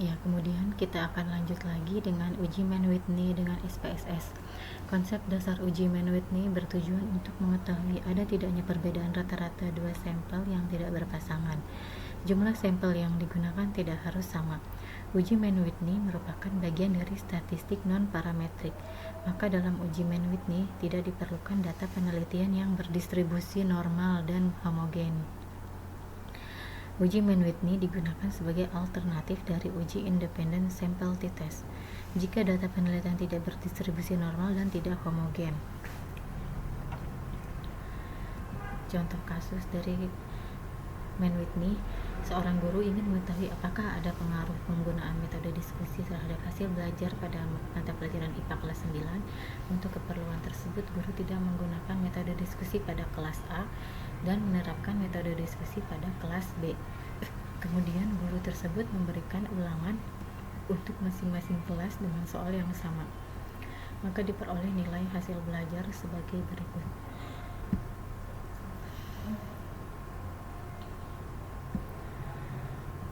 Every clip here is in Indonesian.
Ya, kemudian kita akan lanjut lagi dengan uji Mann-Whitney dengan SPSS. Konsep dasar uji Mann-Whitney bertujuan untuk mengetahui ada tidaknya perbedaan rata-rata dua sampel yang tidak berpasangan. Jumlah sampel yang digunakan tidak harus sama. Uji Mann-Whitney merupakan bagian dari statistik non-parametrik. Maka dalam uji Mann-Whitney tidak diperlukan data penelitian yang berdistribusi normal dan homogen. Uji Mann-Whitney digunakan sebagai alternatif dari uji independent sample t-test jika data penelitian tidak berdistribusi normal dan tidak homogen. Contoh kasus dari Mann-Whitney, seorang guru ingin mengetahui apakah ada pengaruh penggunaan metode diskusi terhadap hasil belajar pada mata pelajaran IPA kelas 9. Untuk keperluan tersebut, guru tidak menggunakan metode diskusi pada kelas A dan menerapkan metode diskusi pada kelas B. Kemudian guru tersebut memberikan ulangan untuk masing-masing kelas dengan soal yang sama. Maka diperoleh nilai hasil belajar sebagai berikut.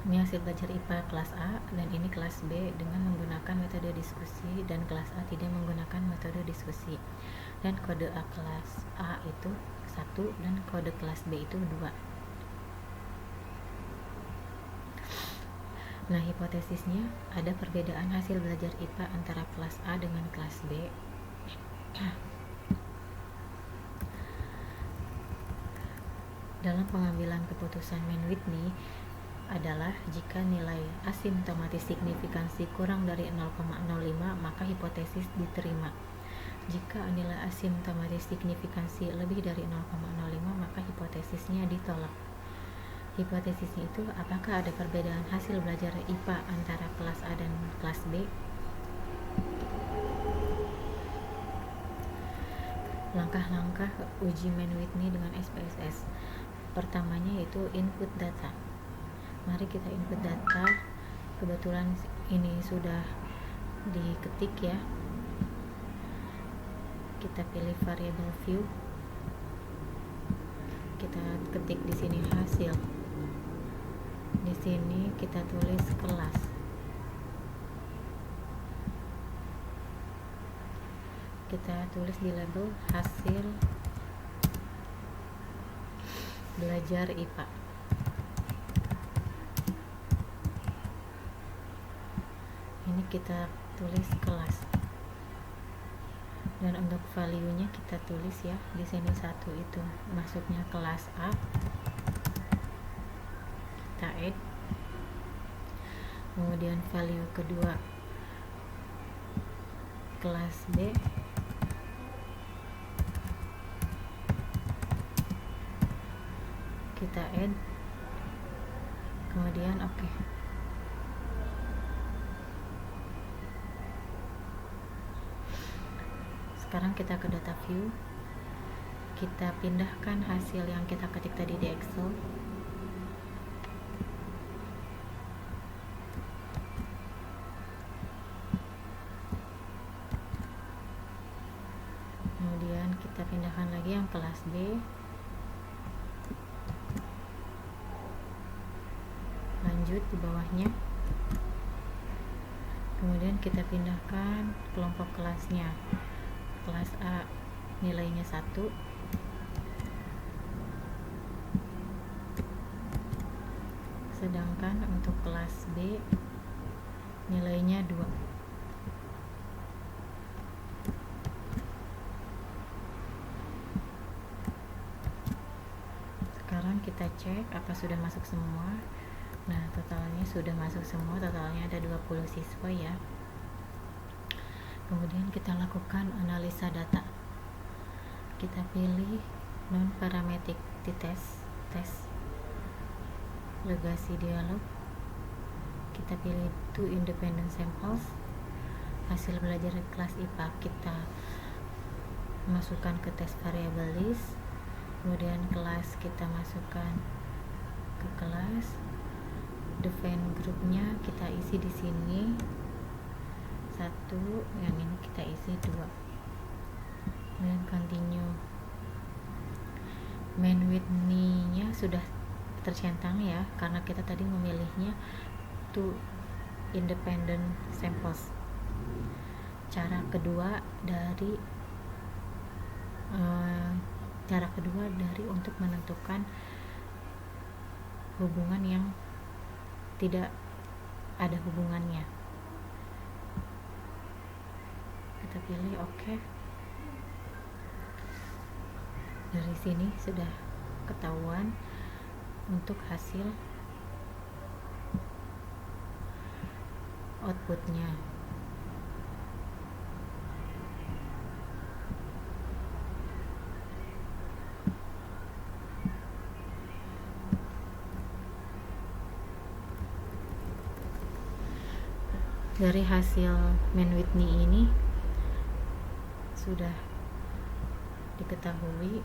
Ini hasil belajar IPA kelas A dan ini kelas B dengan menggunakan metode diskusi, dan kelas A tidak menggunakan metode diskusi. Dan kode A kelas A itu 1 dan kode kelas B itu 2. Nah, hipotesisnya ada perbedaan hasil belajar IPA antara kelas A dengan kelas B. Dalam pengambilan keputusan Mann-Whitney adalah jika nilai asimptomatis signifikansi kurang dari 0,05 maka hipotesis diterima. Jika nilai asimptomatis signifikansi lebih dari 0,05 maka hipotesisnya ditolak. Hipotesisnya itu apakah ada perbedaan hasil belajar IPA antara kelas A dan kelas B? Langkah-langkah uji Mann-Whitney dengan SPSS. Pertamanya yaitu input data. Mari kita input data. Kebetulan ini sudah diketik ya. Kita pilih variable view. Kita ketik di sini hasil. Di sini kita tulis kelas. Kita tulis di label hasil belajar IPA. Ini kita tulis kelas. Dan untuk value-nya kita tulis ya. Di sini 1 itu masuknya kelas A. Kita add. Kemudian value kedua kelas B. Kita add. Kemudian oke. Sekarang kita ke data view. Kita pindahkan hasil yang kita ketik tadi di Excel. Kemudian kita pindahkan lagi yang kelas B. Lanjut di bawahnya. Kemudian kita pindahkan kelompok kelasnya. Kelas A nilainya 1. Sedangkan untuk kelas B nilainya 2. Sekarang kita cek apa sudah masuk semua. Nah, totalnya sudah masuk semua. Totalnya ada 20 siswa ya. Kemudian kita lakukan analisa data. Kita pilih non-parametric t-test, tes legasi dialog. Kita pilih two independent samples. Hasil belajar kelas IPA kita masukkan ke tes variable list. Kemudian kelas kita masukkan ke kelas. Define grupnya kita isi di sini 1, yang ini kita isi 2. Kemudian continue. Mann-Whitney nya sudah tercentang ya, karena kita tadi memilihnya to independent samples. Cara kedua dari untuk menentukan hubungan yang tidak ada hubungannya. Kita pilih oke. Dari sini sudah ketahuan untuk hasil outputnya. Dari hasil Mann-Whitney ini sudah diketahui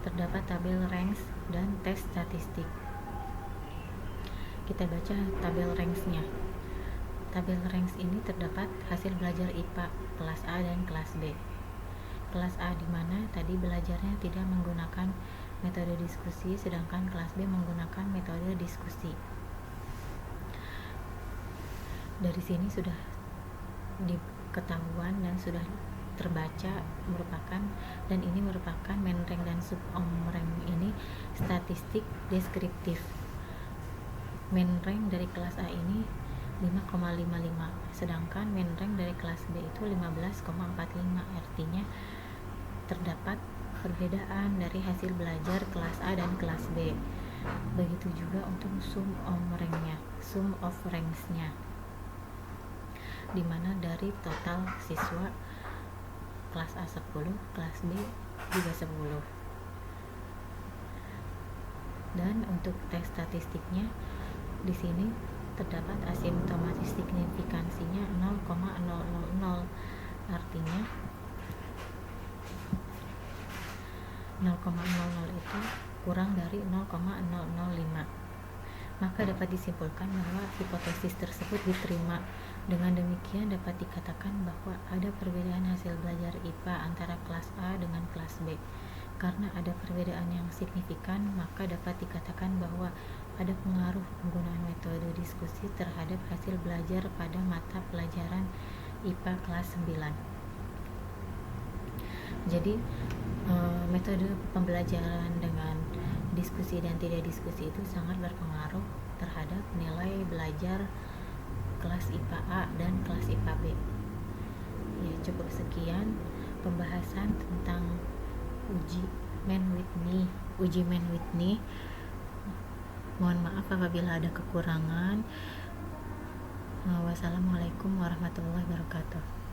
terdapat tabel ranks dan tes statistik. Kita baca tabel ranksnya. Tabel ranks ini terdapat hasil belajar IPA kelas A dan kelas B. Kelas A di mana tadi belajarnya tidak menggunakan metode diskusi, sedangkan kelas B menggunakan metode diskusi. Dari sini sudah diketahuan dan sudah terbaca dan ini merupakan main rank dan sub rank ini statistik deskriptif. Main rank dari kelas A ini 5,55, sedangkan main rank dari kelas B itu 15,45. Artinya terdapat perbedaan dari hasil belajar kelas A dan kelas B. Begitu juga untuk sum of ranks-nya, di mana dari total siswa kelas A 10, kelas B juga 10. Dan untuk tes statistiknya di sini terdapat asimptomatis signifikansinya 0,000, artinya 0,00 itu kurang dari 0,005. Maka dapat disimpulkan bahwa hipotesis tersebut diterima. Dengan demikian dapat dikatakan bahwa ada perbedaan hasil belajar IPA antara kelas A dengan kelas B. Karena ada perbedaan yang signifikan, maka dapat dikatakan bahwa ada pengaruh penggunaan metode diskusi terhadap hasil belajar pada mata pelajaran IPA kelas 9. Jadi metode pembelajaran dengan diskusi dan tidak diskusi itu sangat berpengaruh terhadap nilai belajar kelas IPA A dan kelas IPA B. Ya, cukup sekian pembahasan tentang uji Mann-Whitney. Mohon maaf apabila ada kekurangan. Wassalamualaikum warahmatullahi wabarakatuh.